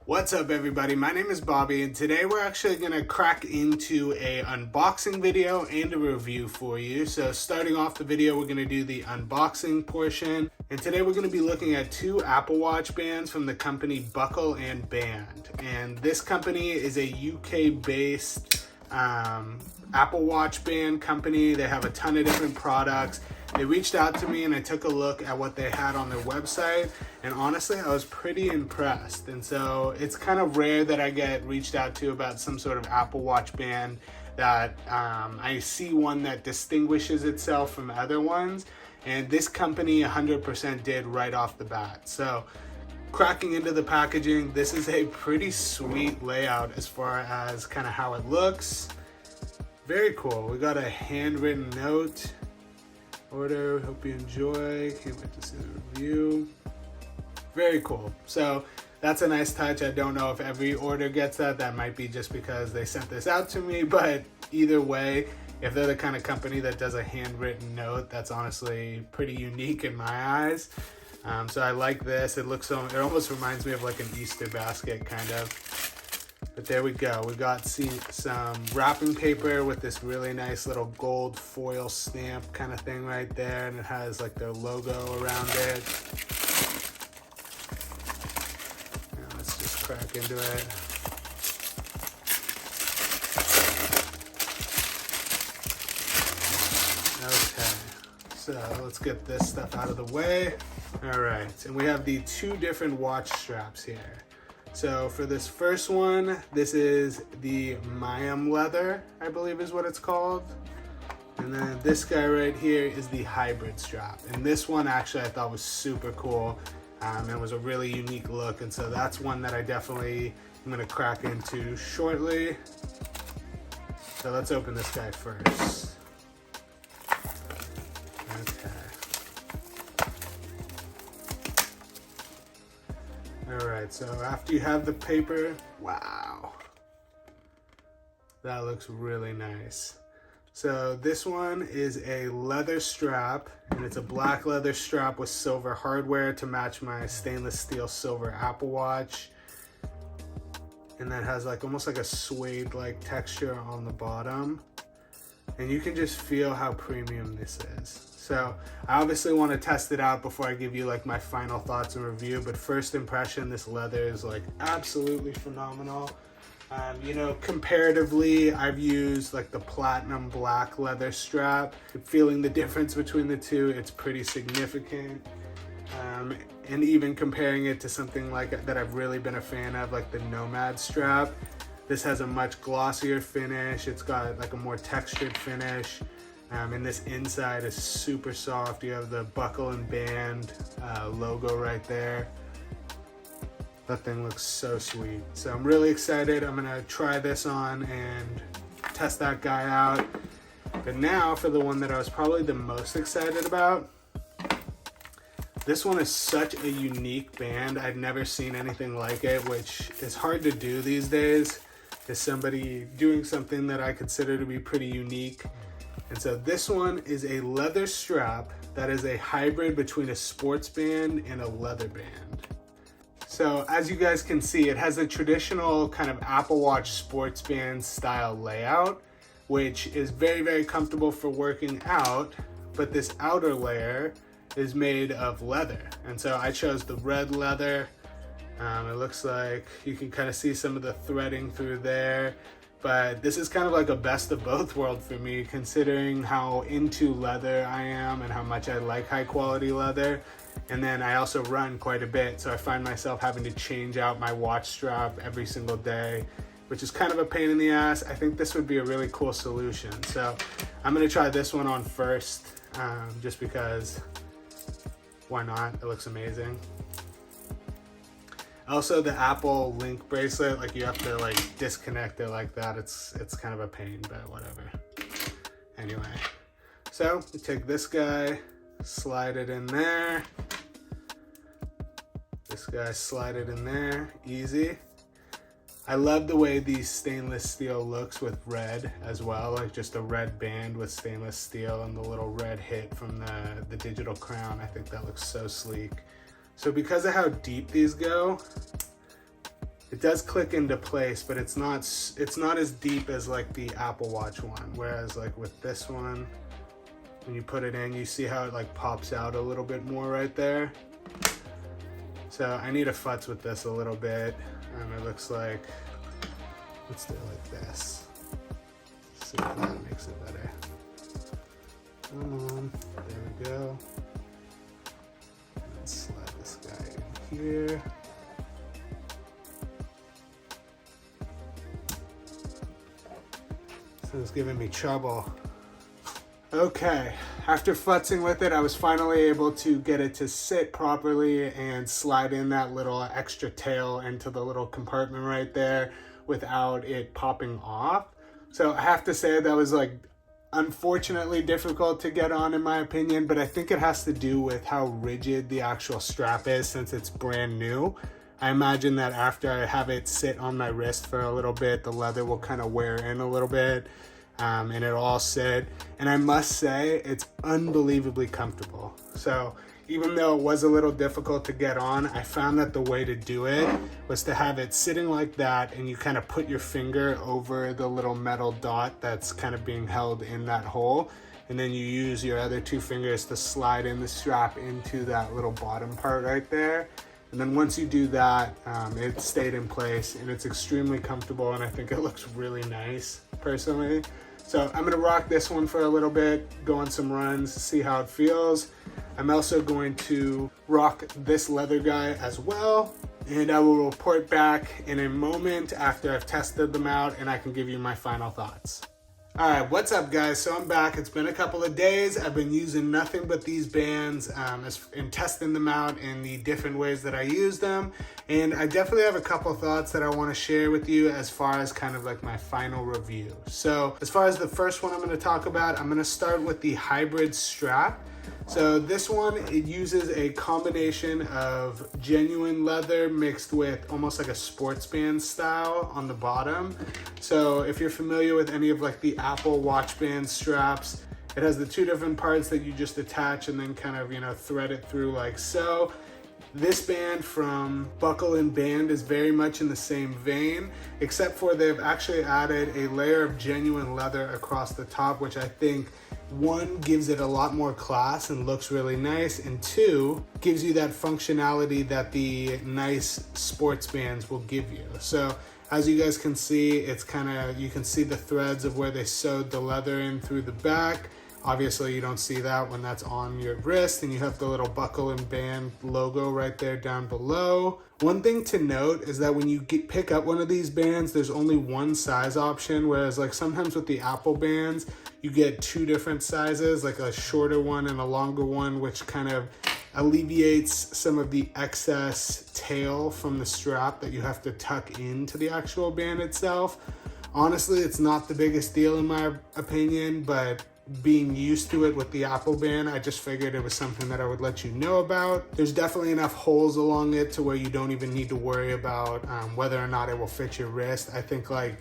What's up everybody, my name is Bobby and today we're actually going to crack into a unboxing video and a review for you. So starting off the video, we're going to do the unboxing portion, and today we're going to be looking at two Apple Watch bands from the company Buckle and Band. And this company is a UK based Apple Watch band company. They have a ton of different products. They reached out to me and I took a look at what they had on their website, and honestly I was pretty impressed. And so it's kind of rare that I get reached out to about some sort of Apple Watch band that I see one that distinguishes itself from other ones, and this company 100% did right off the bat. So cracking into the packaging, this is a pretty sweet layout as far as kind of how it looks. Very cool. We got a handwritten note. Order, hope you enjoy, can't wait to see the review. Very cool. So that's a nice touch. I don't know if every order gets that. That might be just because they sent this out to me, but either way, if they're the kind of company that does a handwritten note, that's honestly pretty unique in my eyes. So I like this. It almost reminds me of like an Easter basket kind of. But there we go. We got some wrapping paper with this really nice little gold foil stamp kind of thing right there, and it has like their logo around it. Now let's just crack into it. Okay, so let's get this stuff out of the way. All right, and we have the two different watch straps here. So for this first one, this is the Miam leather, I believe is what it's called. And then this guy right here is the hybrid strap. And this one actually I thought was super cool and was a really unique look. And so that's one that I definitely am gonna crack into shortly. So let's open this guy first. Okay. Alright, so after you have the paper, wow, that looks really nice. So this one is a leather strap, and it's a black leather strap with silver hardware to match my stainless steel silver Apple Watch. And that has like almost like a suede like texture on the bottom. And you can just feel how premium this is. So I obviously want to test it out before I give you like my final thoughts and review, but first impression, this leather is like absolutely phenomenal. You know, comparatively, I've used like the platinum black leather strap. Feeling the difference between the two, it's pretty significant. And even comparing it to something like that I've really been a fan of, like the Nomad strap, this has a much glossier finish. It's got like a more textured finish. And this inside is super soft. You have the Buckle and Band logo right there. That thing looks so sweet. So I'm really excited. I'm gonna try this on and test that guy out. But now for the one that I was probably the most excited about. This one is such a unique band. I've never seen anything like it, which is hard to do these days. Is somebody doing something that I consider to be pretty unique. And so this one is a leather strap that is a hybrid between a sports band and a leather band. So as you guys can see, it has a traditional kind of Apple Watch sports band style layout, which is very, very comfortable for working out, but this outer layer is made of leather. And so I chose the red leather. It looks like you can kind of see some of the threading through there. But this is kind of like a best of both worlds for me, considering how into leather I am and how much I like high quality leather. And then I also run quite a bit, so I find myself having to change out my watch strap every single day, which is kind of a pain in the ass. I think this would be a really cool solution. So I'm gonna try this one on first, just because, why not? It looks amazing. Also, the Apple Link bracelet, like you have to like disconnect it like that. It's kind of a pain, but whatever. Anyway, so you take this guy, slide it in there. This guy, slide it in there, easy. I love the way the stainless steel looks with red as well, like just a red band with stainless steel and the little red hit from the digital crown. I think that looks so sleek. So because of how deep these go, It does click into place, but it's not as deep as like the Apple Watch one. Whereas like with this one, when you put it in, you see how it like pops out a little bit more right there. So I need to futz with this a little bit. It looks like, let's do it like this. See if that makes it better. Come on, there we go. Let's slide this guy in here. So it's giving me trouble. Okay, after futzing with it, I was finally able to get it to sit properly and slide in that little extra tail into the little compartment right there without it popping off. So I have to say that was like unfortunately difficult to get on in my opinion, but I think it has to do with how rigid the actual strap is since it's brand new. I imagine that after I have it sit on my wrist for a little bit, the leather will kind of wear in a little bit. And it'll all sit, and I must say it's unbelievably comfortable. So even though it was a little difficult to get on, I found that the way to do it was to have it sitting like that, and you kind of put your finger over the little metal dot that's kind of being held in that hole, and then you use your other two fingers to slide in the strap into that little bottom part right there. And then once you do that, it stayed in place, and it's extremely comfortable, and I think it looks really nice personally. So I'm gonna rock this one for a little bit, go on some runs, see how it feels. I'm also going to rock this leather guy as well, and I will report back in a moment after I've tested them out and I can give you my final thoughts. All right, what's up guys? So I'm back. It's been a couple of days. I've been using nothing but these bands and testing them out in the different ways that I use them. And I definitely have a couple thoughts that I want to share with you as far as kind of like my final review. So as far as the first one I'm going to talk about, I'm going to start with the hybrid strap. So this one, it uses a combination of genuine leather mixed with almost like a sports band style on the bottom. So if you're familiar with any of like the Apple Watch band straps, it has the two different parts that you just attach and then kind of, you know, thread it through like so. This band from Buckle and Band is very much in the same vein, except for they've actually added a layer of genuine leather across the top, which I think one, gives it a lot more class and looks really nice, and two, gives you that functionality that the nice sports bands will give you. So as you guys can see, it's kind of, you can see the threads of where they sewed the leather in through the back. Obviously you don't see that when that's on your wrist, and you have the little Buckle and Band logo right there down below. One thing to note is that when you pick up one of these bands, there's only one size option, whereas like sometimes with the Apple bands, you get two different sizes, like a shorter one and a longer one, which kind of alleviates some of the excess tail from the strap that you have to tuck into the actual band itself. Honestly, it's not the biggest deal in my opinion, but being used to it with the Apple band, I just figured it was something that I would let you know about. There's definitely enough holes along it to where you don't even need to worry about whether or not it will fit your wrist. I think, like,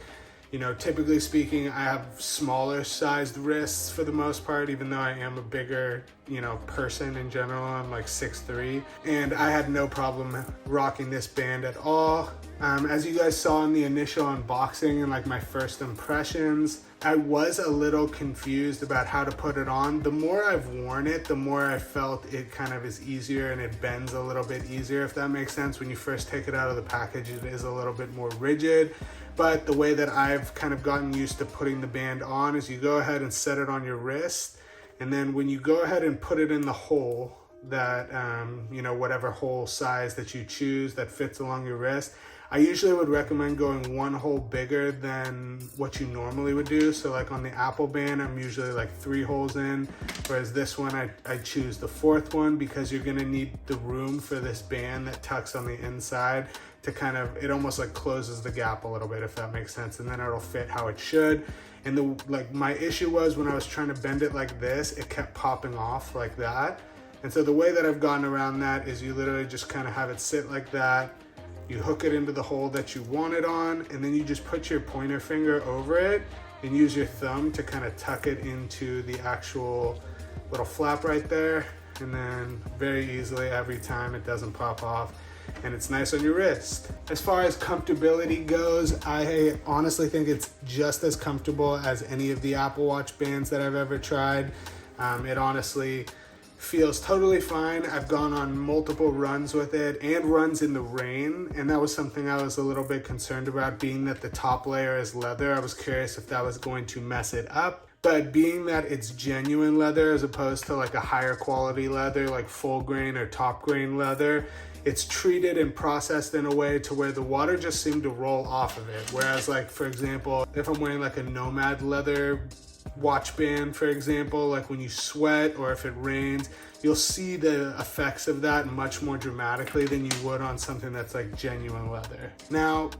you know, typically speaking, I have smaller sized wrists for the most part, even though I am a bigger, you know, person in general. I'm like 6'3", and I had no problem rocking this band at all. As you guys saw in the initial unboxing and like my first impressions, I was a little confused about how to put it on. The more I've worn it, the more I felt it kind of is easier and it bends a little bit easier, if that makes sense. When you first take it out of the package, it is a little bit more rigid. But the way that I've kind of gotten used to putting the band on is you go ahead and set it on your wrist. And then when you go ahead and put it in the hole that, you know, whatever hole size that you choose that fits along your wrist, I usually would recommend going one hole bigger than what you normally would do. So like on the Apple band, I'm usually like 3 holes in, whereas this one, I choose the 4th one because you're gonna need the room for this band that tucks on the inside to kind of, it almost like closes the gap a little bit, if that makes sense, and then it'll fit how it should. And my issue was when I was trying to bend it like this, it kept popping off like that. And so the way that I've gotten around that is you literally just kind of have it sit like that. You hook it into the hole that you want it on, and then you just put your pointer finger over it and use your thumb to kind of tuck it into the actual little flap right there. And then very easily every time, it doesn't pop off. and it's nice on your wrist. As far as comfortability goes, I honestly think it's just as comfortable as any of the Apple Watch bands that I've ever tried. It honestly feels totally fine. I've gone on multiple runs with it and runs in the rain, and that was something I was a little bit concerned about, being that the top layer is leather. I was curious if that was going to mess it up, but being that it's genuine leather as opposed to like a higher quality leather like full grain or top grain leather, it's treated and processed in a way to where the water just seemed to roll off of it. Whereas like, for example, if I'm wearing like a Nomad leather watch band, for example, like when you sweat or if it rains, you'll see the effects of that much more dramatically than you would on something that's like genuine leather. Now,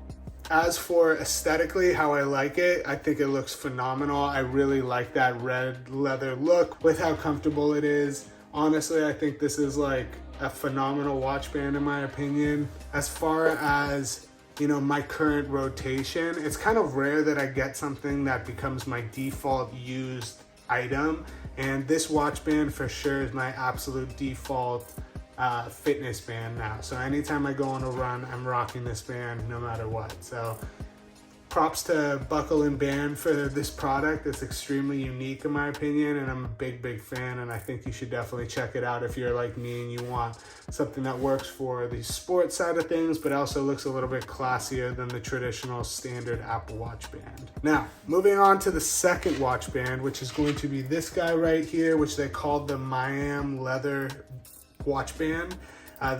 as for aesthetically, how I like it, I think it looks phenomenal. I really like that red leather look with how comfortable it is. Honestly, I think this is like a phenomenal watch band in my opinion. As far as, you know, my current rotation, it's kind of rare that I get something that becomes my default used item, and this watch band for sure is my absolute default fitness band now. So anytime I go on a run, I'm rocking this band no matter what. So props to Buckle and Band for this product. It's extremely unique in my opinion, and I'm a big fan, and I think you should definitely check it out if you're like me and you want something that works for the sports side of things but also looks a little bit classier than the traditional standard Apple Watch band. Now, moving on to the second watch band, which is going to be this guy right here, which they called the Miam leather watch band.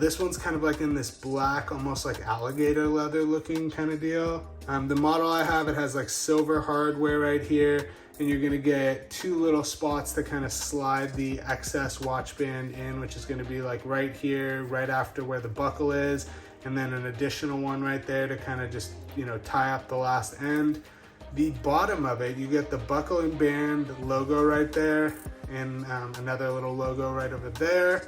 This one's kind of like in this black, almost like alligator leather looking kind of deal. The model I have, it has like silver hardware right here, and you're gonna get two little spots to kind of slide the excess watch band in, which is gonna be like right here, right after where the buckle is, and then an additional one right there to kind of just, you know, tie up the last end. The bottom of it, you get the Buckle and Band logo right there, and another little logo right over there.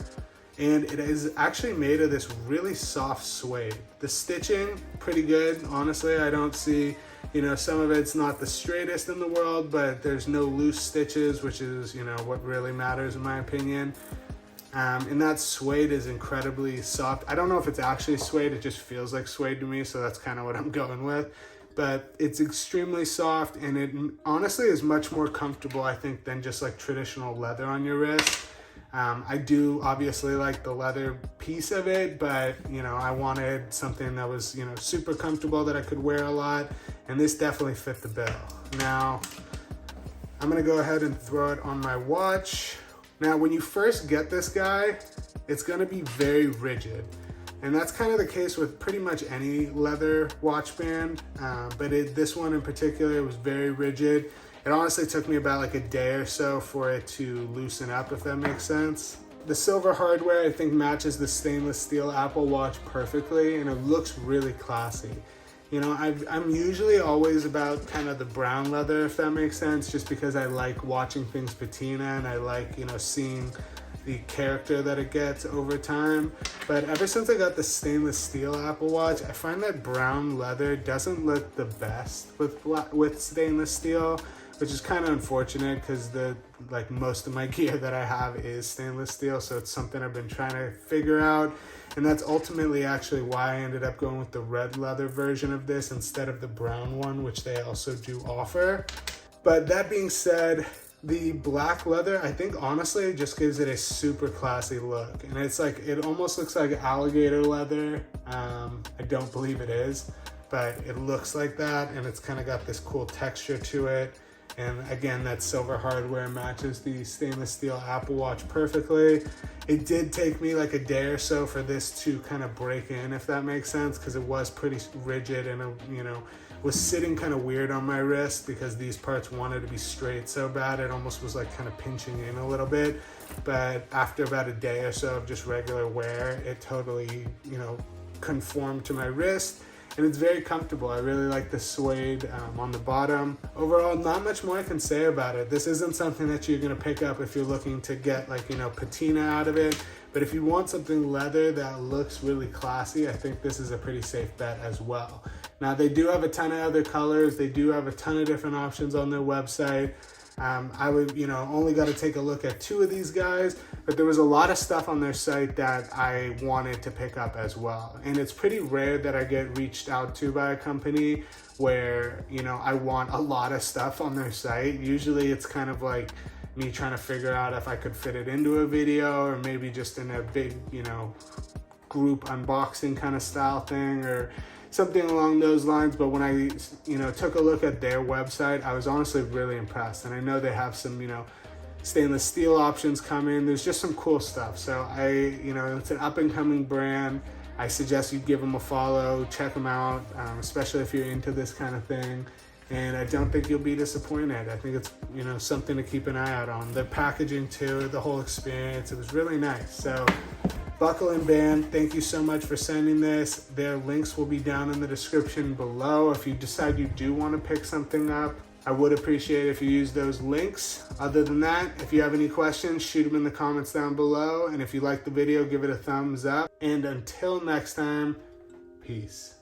And it is actually made of this really soft suede. The stitching, pretty good. Honestly, I don't see, you know, some of it's not the straightest in the world, but there's no loose stitches, which is, you know, what really matters in my opinion. And that suede is incredibly soft. I don't know if it's actually suede, it just feels like suede to me, so that's kind of what I'm going with. But it's extremely soft, and it honestly is much more comfortable, I think, than just like traditional leather on your wrist. I do obviously like the leather piece of it, but you know, I wanted something that was, you know, super comfortable that I could wear a lot, and this definitely fit the bill. Now, I'm gonna go ahead and throw it on my watch. Now, when you first get this guy, it's gonna be very rigid, and that's kind of the case with pretty much any leather watch band, but this one in particular was very rigid. It honestly took me about like a day or so for it to loosen up, if that makes sense. The silver hardware, I think, matches the stainless steel Apple Watch perfectly, and it looks really classy. You know, I'm usually always about kind of the brown leather, if that makes sense, just because I like watching things patina, and I like, you know, seeing the character that it gets over time. But ever since I got the stainless steel Apple Watch, I find that brown leather doesn't look the best with stainless steel, which is kind of unfortunate because most of my gear that I have is stainless steel, so it's something I've been trying to figure out, and that's ultimately actually why I ended up going with the red leather version of this instead of the brown one, which they also do offer. But that being said, the black leather, I think honestly just gives it a super classy look, and it's like, it almost looks like alligator leather. I don't believe it is, but it looks like that, and it's kind of got this cool texture to it. And again, that silver hardware matches the stainless steel Apple Watch perfectly. It did take me like a day or so for this to kind of break in, if that makes sense, because it was pretty rigid, and it, you know, was sitting kind of weird on my wrist because these parts wanted to be straight so bad. It almost was like kind of pinching in a little bit. But after about a day or so of just regular wear, it totally, you know, conformed to my wrist. And it's very comfortable. I really like the suede on the bottom. Overall, not much more I can say about it. This isn't something that you're gonna pick up if you're looking to get like, you know, patina out of it. But if you want something leather that looks really classy, I think this is a pretty safe bet as well. Now, they do have a ton of other colors. They do have a ton of different options on their website. I would, only got to take a look at 2 of these guys, but there was a lot of stuff on their site that I wanted to pick up as well. And it's pretty rare that I get reached out to by a company where, I want a lot of stuff on their site. Usually it's kind of like me trying to figure out if I could fit it into a video, or maybe just in a big, group unboxing kind of style thing, or something along those lines. But when I, took a look at their website, I was honestly really impressed. And I know they have some, stainless steel options coming. There's just some cool stuff. So it's an up and coming brand. I suggest you give them a follow, check them out, especially if you're into this kind of thing. And I don't think you'll be disappointed. I think it's, something to keep an eye out on. The packaging too, the whole experience, it was really nice. So Buckle and Band, thank you so much for sending this. Their links will be down in the description below. If you decide you do want to pick something up, I would appreciate it if you use those links. Other than that, if you have any questions, shoot them in the comments down below. And if you like the video, give it a thumbs up. And until next time, peace.